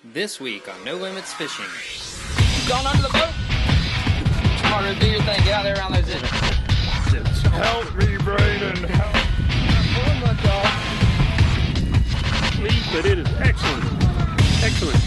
This week on No Limits Fishing. Going under the boat? Smarter, do your thing. Get out there around those edges. Help me, Braden. Pulling much off. Please, but it is excellent. Excellent.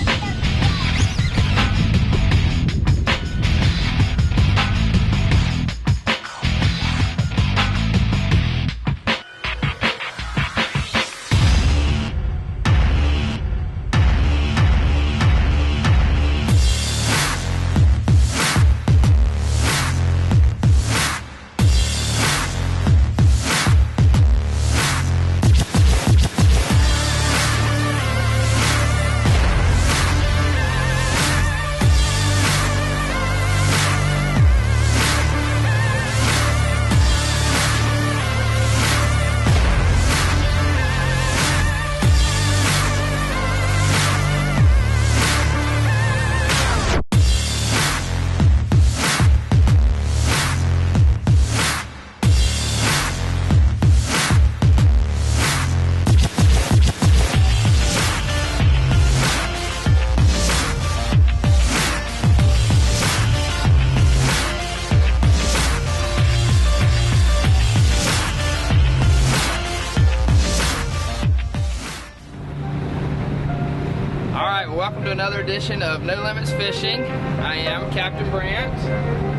Welcome to another edition of No Limits Fishing. I am Captain Brant.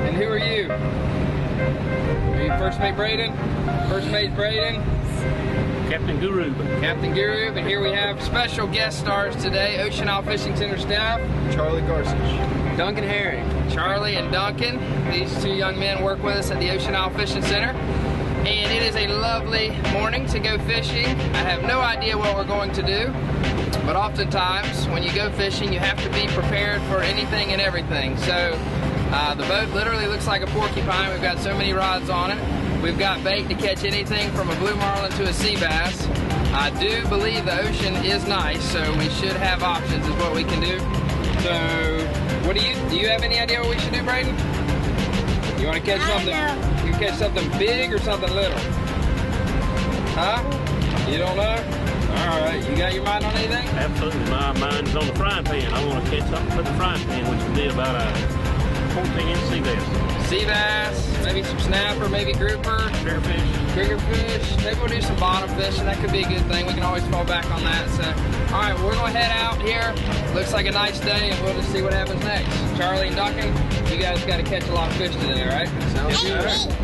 And who are you? Are you First Mate Braden? First Mate Braden? Captain Guru. Captain Guru. And here we have special guest stars today, Ocean Isle Fishing Center staff. Charlie Garsich. Duncan Herring. Charlie and Duncan. These two young men work with us at the Ocean Isle Fishing Center. And it is a lovely morning to go fishing. I have no idea what we're going to do. But oftentimes, when you go fishing, you have to be prepared for anything and everything. So, the boat literally looks like a porcupine. We've got so many rods on it. We've got bait to catch anything from a blue marlin to a sea bass. I do believe the ocean is nice, so we should have options is what we can do. So, what do you have any idea what we should do, Braden? You want to catch something? You catch something big or something little? Huh? You don't know? Alright, you got your mind on anything? Absolutely. My mind is on the frying pan. I want to catch something for the frying pan, which would be about a 14-inch sea bass. Sea bass, maybe some snapper, maybe grouper. Trigger fish. Maybe we'll do some bottom fishing. That could be a good thing. We can always fall back on that. So, alright, we're going to head out here. Looks like a nice day, and we'll just see what happens next. Charlie and Duncan, you guys got to catch a lot of fish today, right? Sounds good.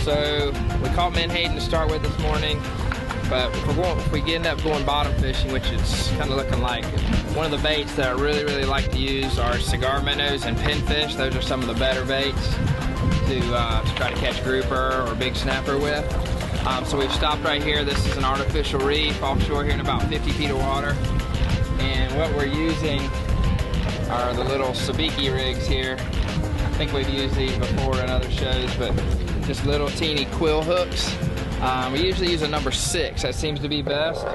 So we caught menhaden to start with this morning, but if we end up going bottom fishing, which it's kind of looking like, one of the baits that I really like to use are cigar minnows and pinfish. Those are some of the better baits to try to catch grouper or big snapper with. So we've stopped right here. This is an artificial reef offshore here in about 50 feet of water. And what we're using are the little sabiki rigs here. I think we've used these before in other shows, but just little teeny quill hooks. We usually use a number 6. That seems to be best.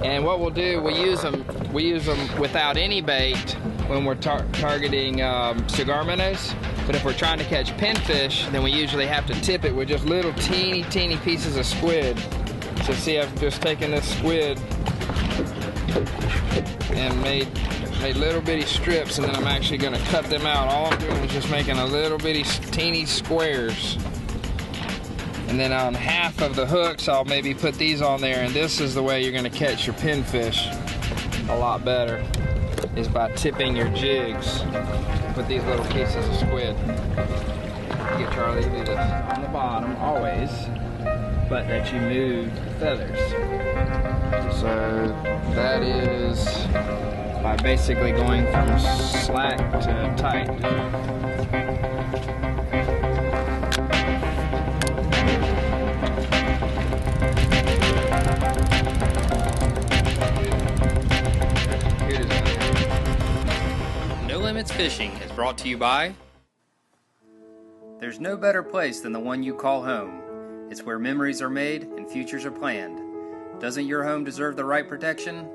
And what we'll do, we use them without any bait when we're targeting cigar minnows. But if we're trying to catch pinfish, then we usually have to tip it with just little teeny pieces of squid. So see, I've just taken this squid and made little bitty strips, and then I'm actually going to cut them out. All I'm doing is just making a little bitty teeny squares. And then on half of the hooks, I'll maybe put these on there, and this is the way you're going to catch your pinfish a lot better, is by tipping your jigs with these little pieces of squid. Get Charlie to do this on the bottom, always, but that you move the feathers. So that is by basically going from slack to tight. No Limits Fishing is brought to you by... There's no better place than the one you call home. It's where memories are made and futures are planned. Doesn't your home deserve the right protection?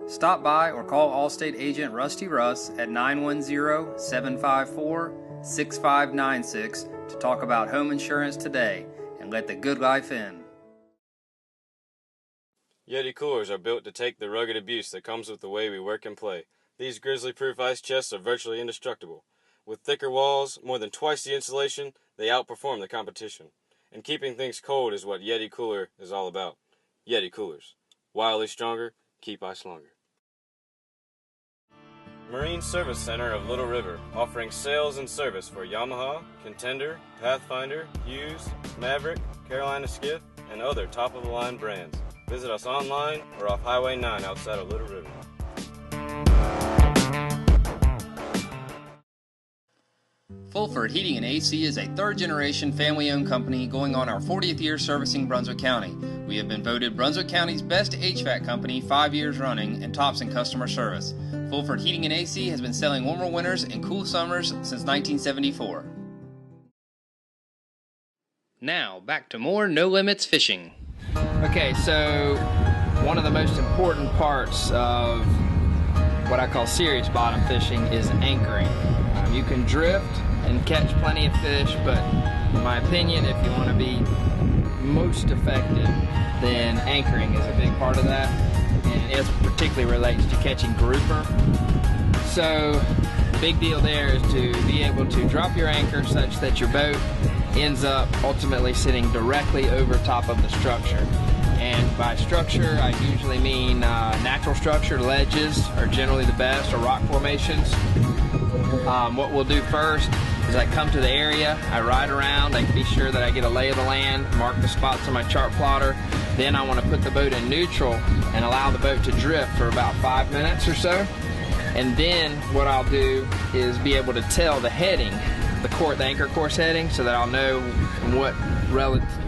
Stop by or call Allstate agent Rusty Russ at 910-754-6596 to talk about home insurance today and let the good life in. Yeti coolers are built to take the rugged abuse that comes with the way we work and play. These grizzly-proof ice chests are virtually indestructible. With thicker walls, more than twice the insulation, they outperform the competition. And keeping things cold is what Yeti Cooler is all about. Yeti Coolers. Wildly stronger, keep ice longer. Marine Service Center of Little River, offering sales and service for Yamaha, Contender, Pathfinder, Hughes, Maverick, Carolina Skiff, and other top-of-the-line brands. Visit us online or off Highway 9 outside of Little River. Fulford Heating and AC is a third-generation family-owned company going on our 40th year servicing Brunswick County. We have been voted Brunswick County's best HVAC company 5 years running and tops in customer service. Fulford Heating and AC has been selling warmer winters and cool summers since 1974. Now, back to more No Limits Fishing. Okay, so one of the most important parts of what I call serious bottom fishing is anchoring. You can drift and catch plenty of fish, but in my opinion, if you want to be most effective, then anchoring is a big part of that, and it particularly relates to catching grouper. So big deal there is to be able to drop your anchor such that your boat ends up ultimately sitting directly over top of the structure. And by structure, I usually mean natural structure. Ledges are generally the best, or rock formations. What we'll do first is I come to the area, I ride around, I be sure that I get a lay of the land, mark the spots on my chart plotter. Then I want to put the boat in neutral and allow the boat to drift for about 5 minutes or so. And then what I'll do is be able to tell the heading, the anchor course heading, so that I'll know what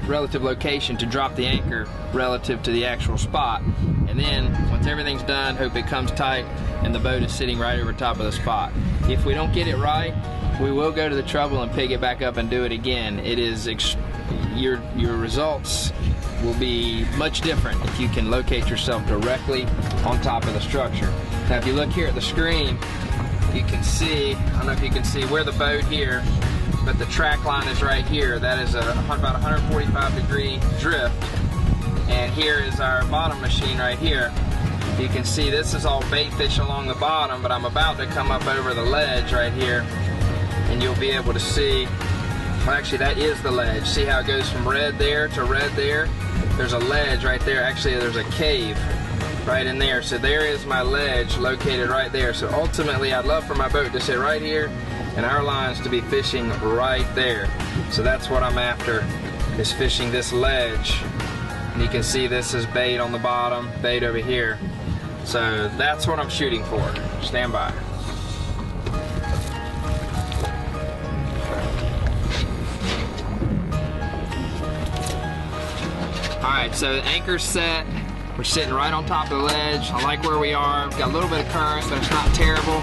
relative location to drop the anchor relative to the actual spot. And then once everything's done, hope it comes tight and the boat is sitting right over top of the spot. If we don't get it right, we will go to the trouble and pick it back up and do it again. It is your results will be much different if you can locate yourself directly on top of the structure. Now if you look here at the screen, you can see, I don't know if you can see where the boat here, but the track line is right here. That is about 145 degree drift. And here is our bottom machine right here. You can see this is all bait fish along the bottom, but I'm about to come up over the ledge right here, and you'll be able to see, well actually that is the ledge. See how it goes from red there to red there? There's a ledge right there. Actually there's a cave right in there. So there is my ledge located right there. So ultimately I'd love for my boat to sit right here and our lines to be fishing right there. So that's what I'm after, is fishing this ledge. And you can see this is bait on the bottom, bait over here. So that's what I'm shooting for. Stand by. Alright, so the anchor's set. We're sitting right on top of the ledge. I like where we are. We've got a little bit of current, but it's not terrible.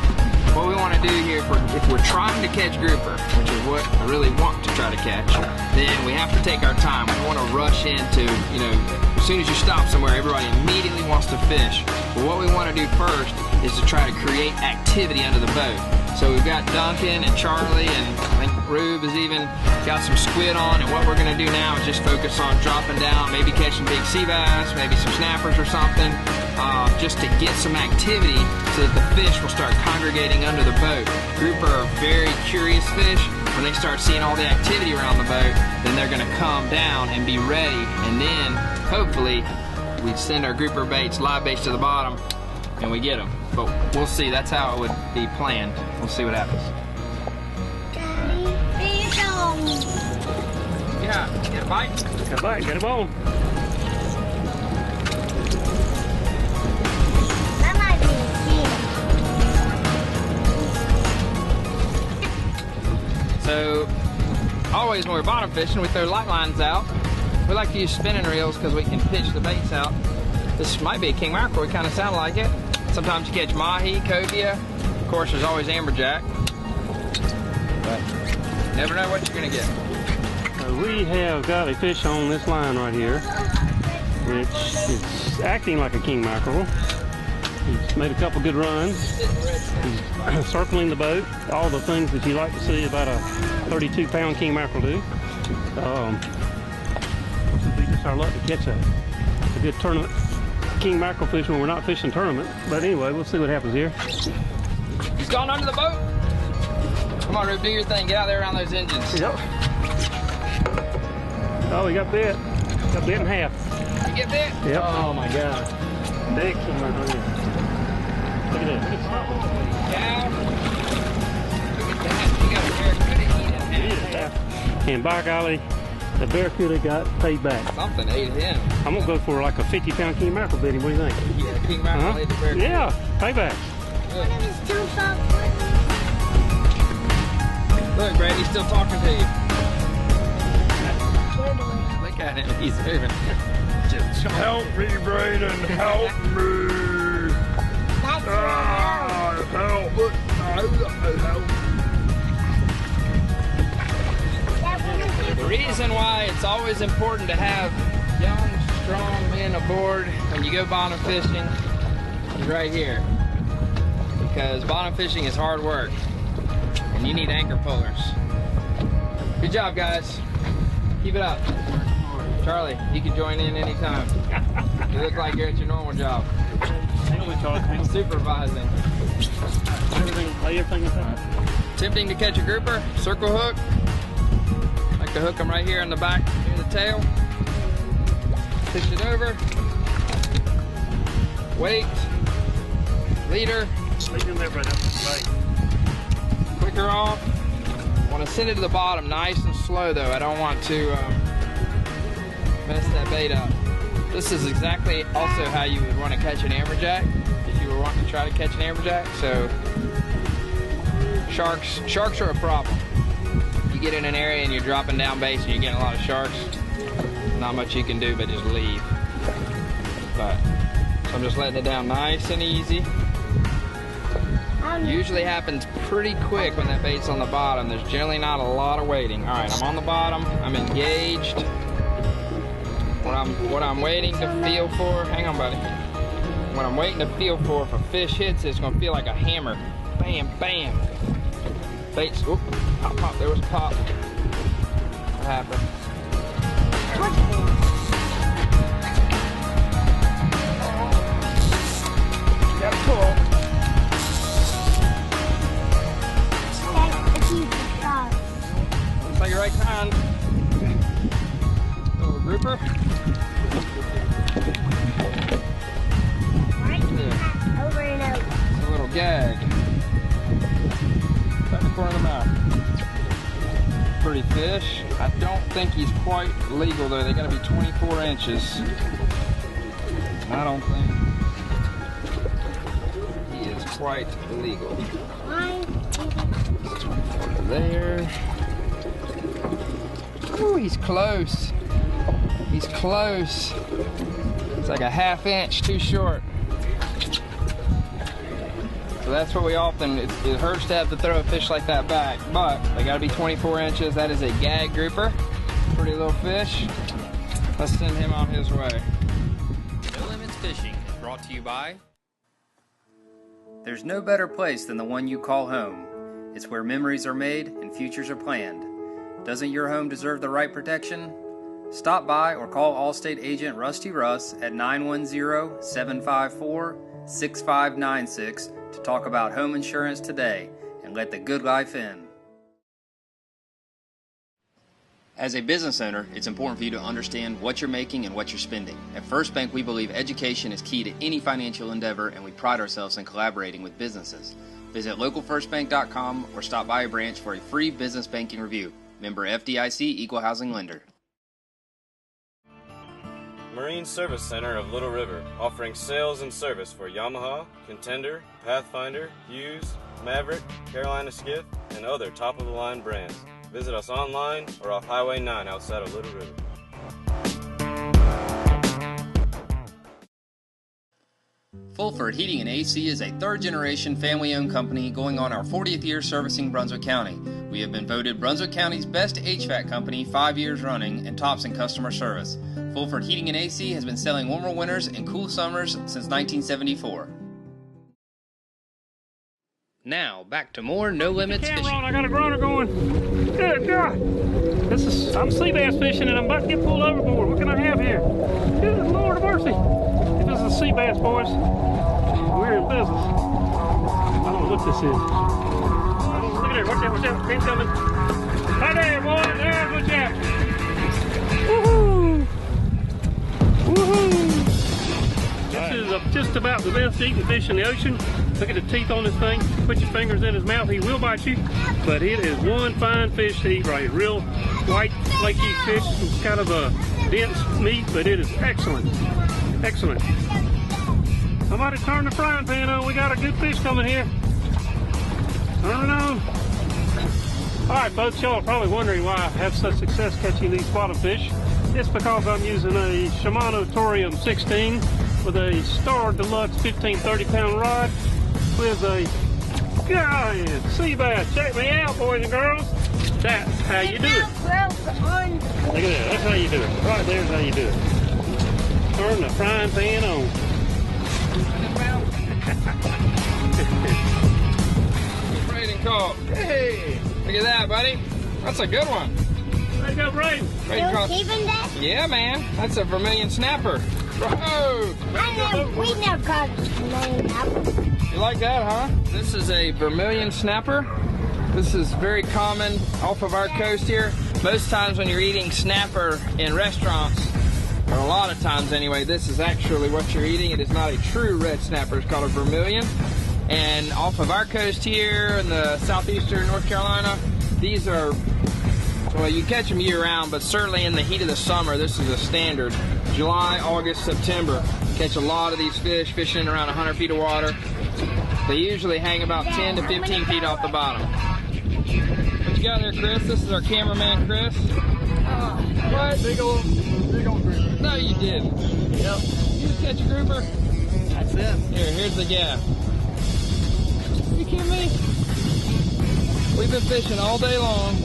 What we want to do here, if we're trying to catch grouper, which is what I really want to try to catch, then we have to take our time. We don't want to rush into, as soon as you stop somewhere, everybody immediately wants to fish. But what we want to do first is to try to create activity under the boat. So we've got Duncan and Charlie, and I think Rube has even got some squid on, and what we're going to do now is just focus on dropping down, maybe catching big sea bass, maybe some snappers or something, just to get some activity so that the fish will start congregating under the boat. Grouper are very curious fish. When they start seeing all the activity around the boat, then they're going to come down and be ready, and then hopefully we send our grouper baits, live baits to the bottom, and we get them. But we'll see. That's how it would be planned. We'll see what happens. Yeah, get a bite? Get a bite, get a bone. That might be a king. always, when we're bottom fishing, we throw light lines out. We like to use spinning reels because we can pitch the baits out. This might be a king mackerel, it kind of sounds like it. Sometimes you catch mahi, cobia. Of course, there's always amberjack. But you never know what you're gonna get. We have got a fish on this line right here, which is acting like a king mackerel. He's made a couple good runs. He's circling the boat. All the things that you like to see about a 32-pound king mackerel do. It'd be just our luck to catch a good tournament king mackerel fish when we're not fishing tournament. But anyway, we'll see what happens here. He's gone under the boat. Come on, Rube, do your thing. Get out there around those engines. Yep. Oh, he got bit. Got bit in half. You get bit? Yep. Oh my God. Big king mackerel. Look at that. Cow. Look at that. You got a barracuda eating half. And by golly, the barracuda got paid back. Something ate him. I'm gonna go for like a 50-pound king mackerel, Betty. What do you think? Yeah, king mackerel ate the barracuda. Yeah, payback. Look, Brad, he's still talking to you. Look at him. He's moving. Help me, Braden. Help me. The reason why it's always important to have young, strong men aboard when you go bottom fishing is right here. Because bottom fishing is hard work. And you need anchor pullers. Good job, guys. Keep it up. Charlie, you can join in anytime. You look like you're at your normal job. Supervising. Lay everything aside. Attempting to catch a grouper, circle hook. Like to hook them right here in the back near the tail. Fish it over. Weight. Leader. Clicker off. Want to send it to the bottom nice and slow though. I don't want to mess that bait up. This is exactly also how you would want to catch an amberjack if you were wanting to try to catch an amberjack. So sharks are a problem. You get in an area and you're dropping down baits and you're getting a lot of sharks, not much you can do but just leave. But so I'm just letting it down nice and easy. Usually happens pretty quick when that bait's on the bottom. There's generally not a lot of waiting. All right, I'm on the bottom. I'm engaged. What I'm waiting to feel for, hang on, buddy. What I'm waiting to feel for, if a fish hits it, it's gonna feel like a hammer. Bam, bam. Baits, whoop, pop, pop, there was a pop. What happened? Gotta pull. Looks like the right kind. Little grouper. Over and out. It's a little gag. Right in the corner of the mouth. Pretty fish. I don't think he's quite legal though. They gotta be 24 inches. I don't think he is quite legal. There. Ooh, he's close. He's close. It's like a ½ inch too short. So that's what we often, it hurts to have to throw a fish like that back, but they gotta be 24 inches. That is a gag grouper. Pretty little fish. Let's send him on his way. No Limits Fishing is brought to you by... There's no better place than the one you call home. It's where memories are made and futures are planned. Doesn't your home deserve the right protection? Stop by or call Allstate agent Rusty Russ at 910-754-6596 to talk about home insurance today and let the good life in. As a business owner, it's important for you to understand what you're making and what you're spending. At First Bank, we believe education is key to any financial endeavor, and we pride ourselves in collaborating with businesses. Visit localfirstbank.com or stop by a branch for a free business banking review. Member FDIC, Equal Housing Lender. Marine Service Center of Little River, offering sales and service for Yamaha, Contender, Pathfinder, Hughes, Maverick, Carolina Skiff, and other top-of-the-line brands. Visit us online or off Highway 9 outside of Little River. Fulford Heating and AC is a third-generation family-owned company going on our 40th year servicing Brunswick County. We have been voted Brunswick County's best HVAC company 5 years running and tops in customer service. Fulford Heating and AC has been selling warmer winters and cool summers since 1974. Now, back to more No Limits Camera fishing. on, I got a grunter going. Good God. I'm sea bass fishing and I'm about to get pulled overboard. What can I have here? Good Lord of mercy. If this is a sea bass, boys, we're in business. I don't know what this is. Look at there. Watch out. Train's coming. Hi there, boy. There's what's happening. Woohoo! Woohoo! This is just about the best eating fish in the ocean. Look at the teeth on this thing. Put your fingers in his mouth. He will bite you. But it is one fine fish to eat right here. Real white, flaky fish. It's kind of a dense meat, but it is excellent. Excellent. Somebody turn the frying pan on. We got a good fish coming here. Turn it on. All right, folks, y'all are probably wondering why I have such success catching these bottom fish. It's because I'm using a Shimano Torium 16 with a Star Deluxe 15 30-pound rod with a giant sea bass. Check me out, boys and girls. That's how you do it. Look at that. That's how you do it. Right there's how you do it. Turn the frying pan on. Braden caught. Hey, look at that, buddy. That's a good one. There you go, Braden. Braden caught. Keeping that? Yeah, man. That's a vermilion snapper. Whoa! We never caught a vermilion snapper. You like that, huh? This is a vermilion snapper. This is very common off of our coast here. Most times when you're eating snapper in restaurants, or a lot of times anyway, this is actually what you're eating. It is not a true red snapper. It's called a vermilion. And off of our coast here in the southeastern North Carolina, these are, well, you catch them year round, but certainly in the heat of the summer, this is a standard. July, August, September. Catch a lot of these fish, fishing around 100 feet of water. They usually hang about 10 to 15 feet off the bottom. What you got there, Chris? This is our cameraman, Chris. What? Big old grouper. No, you didn't. Yep. You just catch a grouper? That's it. Here's the gaff. Are you kidding me? We've been fishing all day long.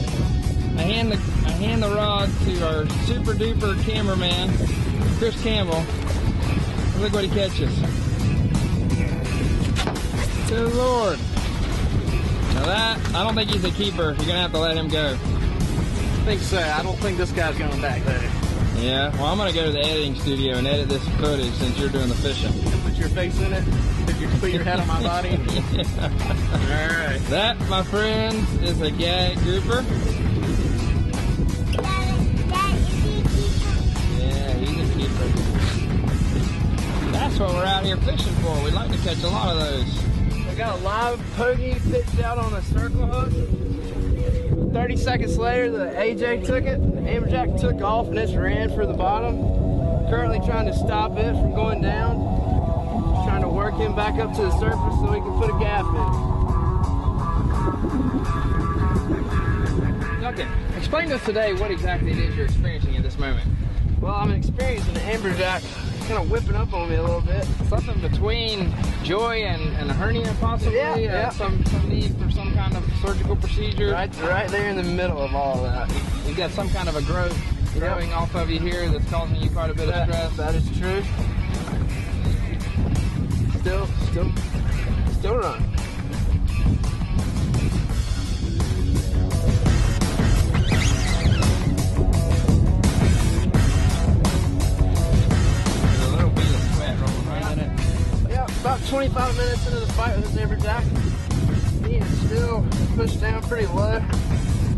I hand the rod to our super duper cameraman, Chris Campbell. And look what he catches. Good Lord. Now that, I don't think he's a keeper. You're gonna have to let him go. I think so. I don't think this guy's going back there. Yeah, well, I'm gonna go to the editing studio and edit this footage since you're doing the fishing. Put your face in it. Put your head on my body. Yeah. Alright. That, my friends, is a gag grouper. Yeah, he's a keeper. That's what we're out here fishing for. We'd like to catch a lot of those. We got a live pokey pitched out on a circle hook. 30 seconds later, the AJ took it. The amberjack took off and it's ran for the bottom. Currently trying to stop it from going down. Just trying to work him back up to the surface so we can put a gaff in. Okay, explain to us today what exactly it is you're experiencing at this moment. Well, I'm experiencing an amberjack kind of whipping up on me a little bit. Something between joy and a hernia, possibly. Yeah. Some need for some kind of surgical procedure. Right there in the middle of all that. You've got some kind of a growth growing off of you here that's causing you quite a bit of stress. That is true. Still running. About 25 minutes into the fight with this amberjack, he is still pushed down pretty low.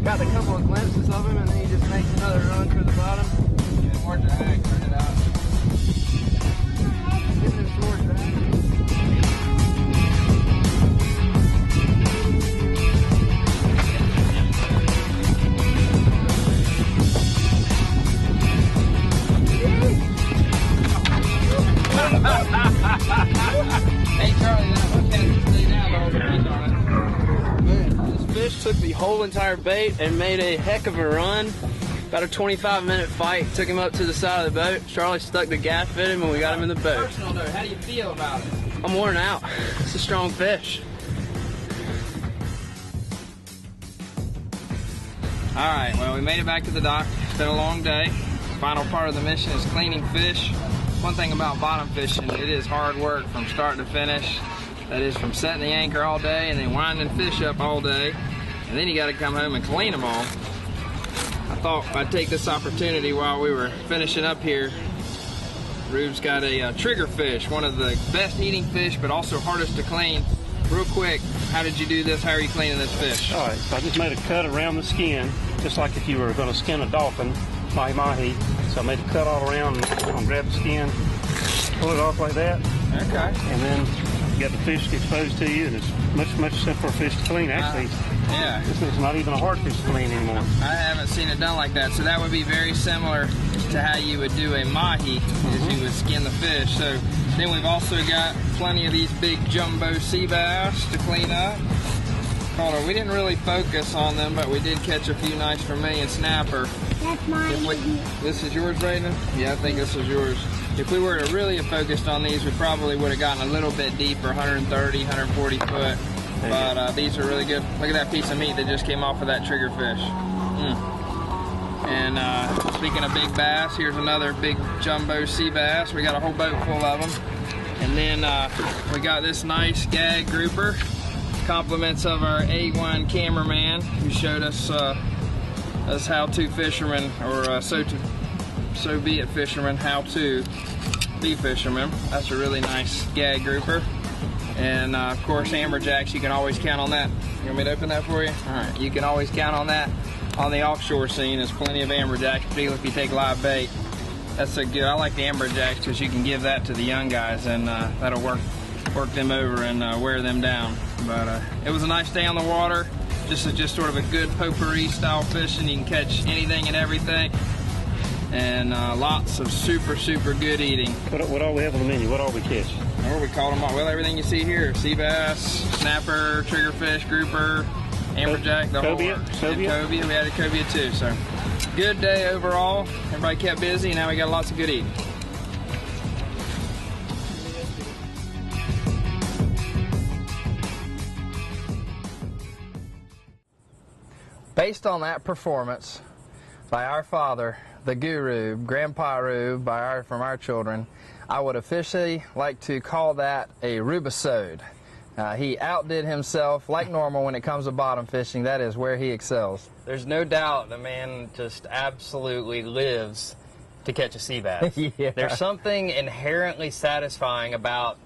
Got a couple of glimpses of him, and then he just makes another run for the bottom. Yeah, more drag, turn it out. Getting him some more drag. Hey Charlie, that one has to stay down to hold the fish on it. This fish took the whole entire bait and made a heck of a run. About a 25-minute fight. Took him up to the side of the boat. Charlie stuck the gaff in him and we got him in the boat. Personal note, how do you feel about it? I'm worn out. It's a strong fish. All right, well, we made it back to the dock. It's been a long day. Final part of the mission is cleaning fish. One thing about bottom fishing, it is hard work from start to finish. That is from setting the anchor all day and then winding fish up all day. And then you got to come home and clean them all. I thought I'd take this opportunity while we were finishing up here. Rube's got a trigger fish, one of the best eating fish, but also hardest to clean. Real quick, how did you do this? How are you cleaning this fish? All right, so I just made a cut around the skin, just like if you were going to skin a dolphin, mahi-mahi. So I made a cut all around, and grab the skin, pull it off like that. Okay. And then you got the fish exposed to you, and it's much simpler fish to clean. Actually, yeah. It's not even a hard fish to clean anymore. I haven't seen it done like that, so that would be very similar to how you would do a mahi, is you would skin the fish. So then we've also got plenty of these big jumbo sea bass to clean up. We didn't really focus on them, but we did catch a few nice Vermilion snapper. That's mine. This is yours, Brayden? Yeah, I think this is yours. If we were to really have focused on these, we probably would have gotten a little bit deeper, 130, 140 foot. But these are really good. Look at that piece of meat that just came off of that trigger fish. And speaking of big bass, here's another big jumbo sea bass. We got a whole boat full of them. And then we got this nice gag grouper. Compliments of our A1 cameraman who showed us how-to fishermen, or so be it fishermen, how to be fishermen. That's a really nice gag grouper. And of course, amberjacks, you can always count on that. You want me to open that for you? All right, you can always count on that. On the offshore scene, there's plenty of amberjacks, particularly if you take live bait. That's a good. I like the amberjacks because you can give that to the young guys, and that'll work them over and wear them down. But it was a nice day on the water. Just sort of a good potpourri style fishing. You can catch anything and everything, and lots of super good eating. What all we have on the menu? What all we catch? Or we called them all. Well, everything you see here: sea bass, snapper, triggerfish, grouper, amberjack, the whole works. Cobia. We had a cobia too. So good day overall. Everybody kept busy, and now we got lots of good eating. Based on that performance by our father, the guru, Grandpa Rube, from our children, I would officially like to call that a Rubisode. He outdid himself like normal when it comes to bottom fishing. That is where he excels. There's no doubt the man just absolutely lives to catch a sea bass. Yeah. There's something inherently satisfying about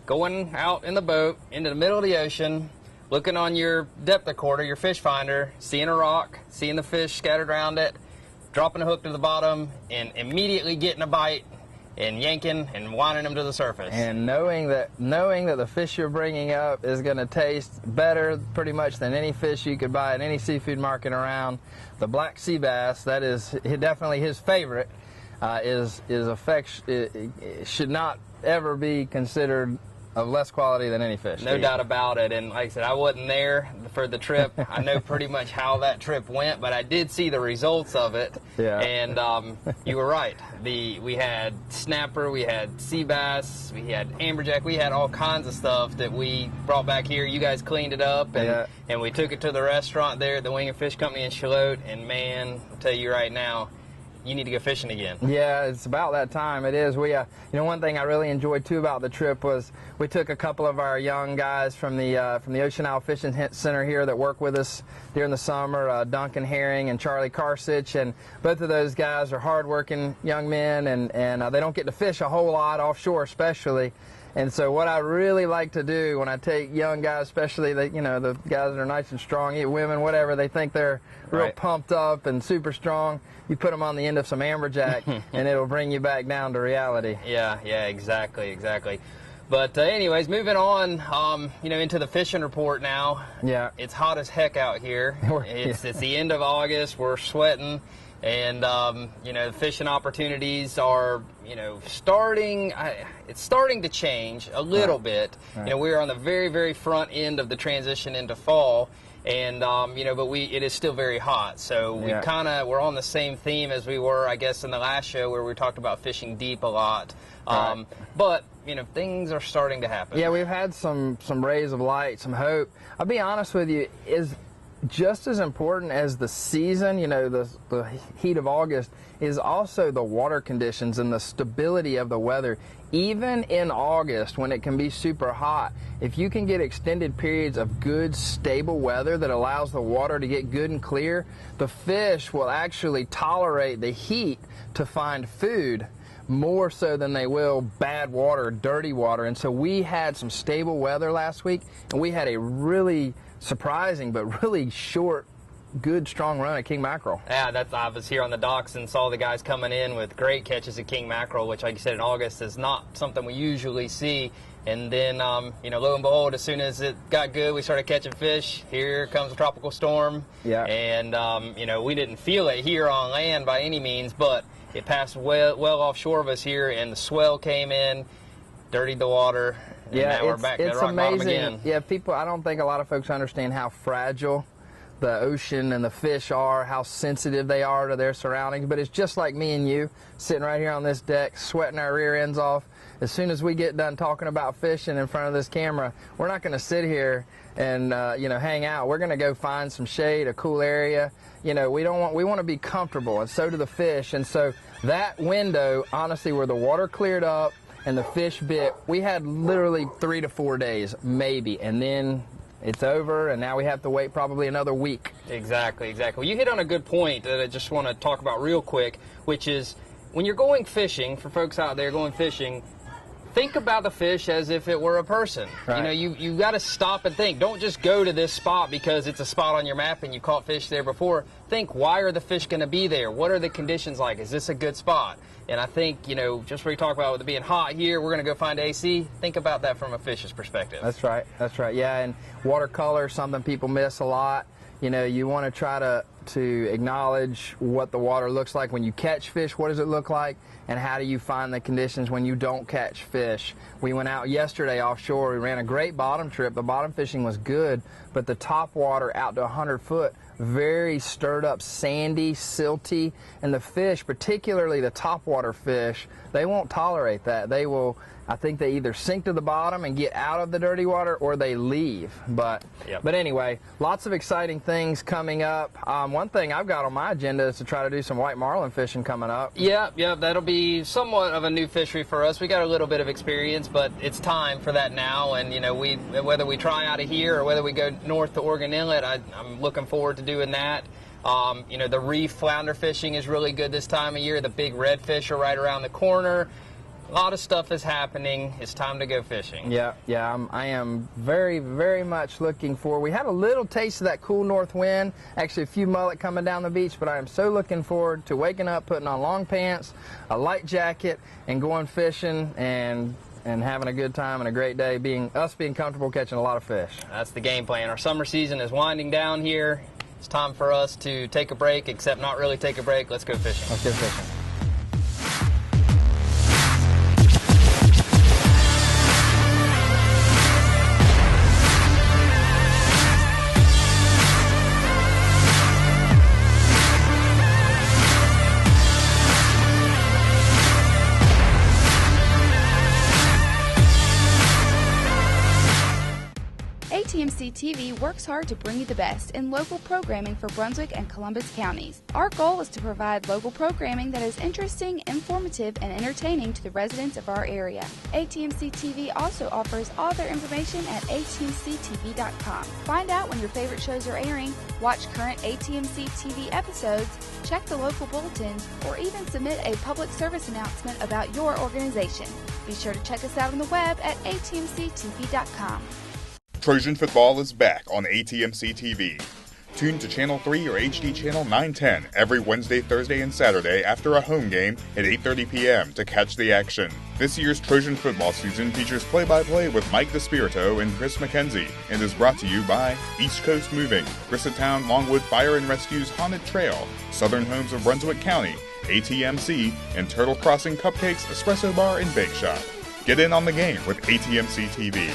going out in the boat into the middle of the ocean, looking on your depth recorder, your fish finder, seeing a rock, seeing the fish scattered around it, dropping a hook to the bottom, and immediately getting a bite and yanking and winding them to the surface. And knowing that the fish you're bringing up is going to taste better pretty much than any fish you could buy at any seafood market around. The black sea bass, that is definitely his favorite, should not ever be considered of less quality than any fish. No doubt about it. And like I said, I wasn't there for the trip. I know pretty much how that trip went, but I did see the results of it. Yeah. And you were right. We had snapper, we had sea bass, we had amberjack, we had all kinds of stuff that we brought back here. You guys cleaned it up, and we took it to the restaurant there at the Wing and Fish Company in Charlotte. And man, I'll tell you right now, you need to go fishing again. Yeah, it's about that time. It is. We, one thing I really enjoyed too about the trip was we took a couple of our young guys from the Ocean Isle Fishing Center here that work with us during the summer, Duncan Herring and Charlie Karsich, and both of those guys are hardworking young men, and they don't get to fish a whole lot offshore, especially. And so what I really like to do when I take young guys, especially the guys that are nice and strong, women, whatever, they think they're real pumped up and super strong. You put them on the end of some amberjack, and it'll bring you back down to reality. Yeah, exactly. But anyways, moving on, into the fishing report now. Yeah. It's hot as heck out here. It's the end of August. We're sweating. And, the fishing opportunities are it's starting to change a little bit. Right. We're on the very, very front end of the transition into fall. And, but it is still very hot. So we're on the same theme as we were, I guess, in the last show where we talked about fishing deep a lot. Right. But, things are starting to happen. Yeah, we've had some rays of light, some hope. I'll be honest with you, is just as important as the season, the heat of August, is also the water conditions and the stability of the weather. Even in August, when it can be super hot, if you can get extended periods of good, stable weather that allows the water to get good and clear, the fish will actually tolerate the heat to find food more so than they will bad water, dirty water. And so we had some stable weather last week, and we had a really surprising but really short, good, strong run at king mackerel. Yeah, I was here on the docks and saw the guys coming in with great catches of king mackerel, which, like you said, in August is not something we usually see. And then, lo and behold, as soon as it got good, we started catching fish. Here comes a tropical storm. Yeah. And, we didn't feel it here on land by any means, but it passed well offshore of us here, and the swell came in, dirtied the water. And now we're back to the rock bottom again. Yeah, I don't think a lot of folks understand how fragile the ocean and the fish are, how sensitive they are to their surroundings. But it's just like me and you sitting right here on this deck, sweating our rear ends off. As soon as we get done talking about fishing in front of this camera, we're not going to sit here and hang out. We're going to go find some shade, a cool area. We want to be comfortable, and so do the fish. And so that window, honestly, where the water cleared up and the fish bit, we had literally 3 to 4 days, maybe, and then it's over, and now we have to wait probably another week. Exactly. Well, you hit on a good point that I just want to talk about real quick, which is when you're going fishing, for folks out there going fishing, think about the fish as if it were a person. Right. You got to stop and think. Don't just go to this spot because it's a spot on your map and you caught fish there before. Think, why are the fish going to be there? What are the conditions like? Is this a good spot? And I think, just where you talk about with it being hot here, we're going to go find AC. Think about that from a fish's perspective. That's right. Yeah, and watercolor, something people miss a lot. You want to try to acknowledge what the water looks like when you catch fish. What does it look like? And how do you find the conditions when you don't catch fish? We went out yesterday offshore. We ran a great bottom trip. The bottom fishing was good, but the top water out to 100 foot, very stirred up, sandy, silty, and the fish, particularly the topwater fish, they won't tolerate that. I think they either sink to the bottom and get out of the dirty water, or they leave. But anyway, lots of exciting things coming up. One thing I've got on my agenda is to try to do some white marlin fishing coming up. Yeah, that'll be somewhat of a new fishery for us. We got a little bit of experience, but it's time for that now. And whether we try out of here or whether we go north to Oregon Inlet, I'm looking forward to doing that. The reef flounder fishing is really good this time of year. The big redfish are right around the corner. A lot of stuff is happening. It's time to go fishing. Yeah. I am very, very much looking forward. We had a little taste of that cool north wind, actually a few mullet coming down the beach, but I am so looking forward to waking up, putting on long pants, a light jacket, and going fishing and having a good time and a great day, being comfortable catching a lot of fish. That's the game plan. Our summer season is winding down here. It's time for us to take a break, except not really take a break. Let's go fishing. Let's go fishing. ATMC TV works hard to bring you the best in local programming for Brunswick and Columbus counties. Our goal is to provide local programming that is interesting, informative, and entertaining to the residents of our area. ATMC TV also offers all their information at atmctv.com. Find out when your favorite shows are airing, watch current ATMC TV episodes, check the local bulletins, or even submit a public service announcement about your organization. Be sure to check us out on the web at atmctv.com. Trojan football is back on ATMC TV. Tune to Channel 3 or HD Channel 910 every Wednesday, Thursday, and Saturday after a home game at 8:30 p.m. to catch the action. This year's Trojan football season features play-by-play with Mike DeSpirito and Chris McKenzie and is brought to you by East Coast Moving, Griswold Longwood Fire and Rescue's Haunted Trail, Southern Homes of Brunswick County, ATMC, and Turtle Crossing Cupcakes Espresso Bar and Bake Shop. Get in on the game with ATMC TV.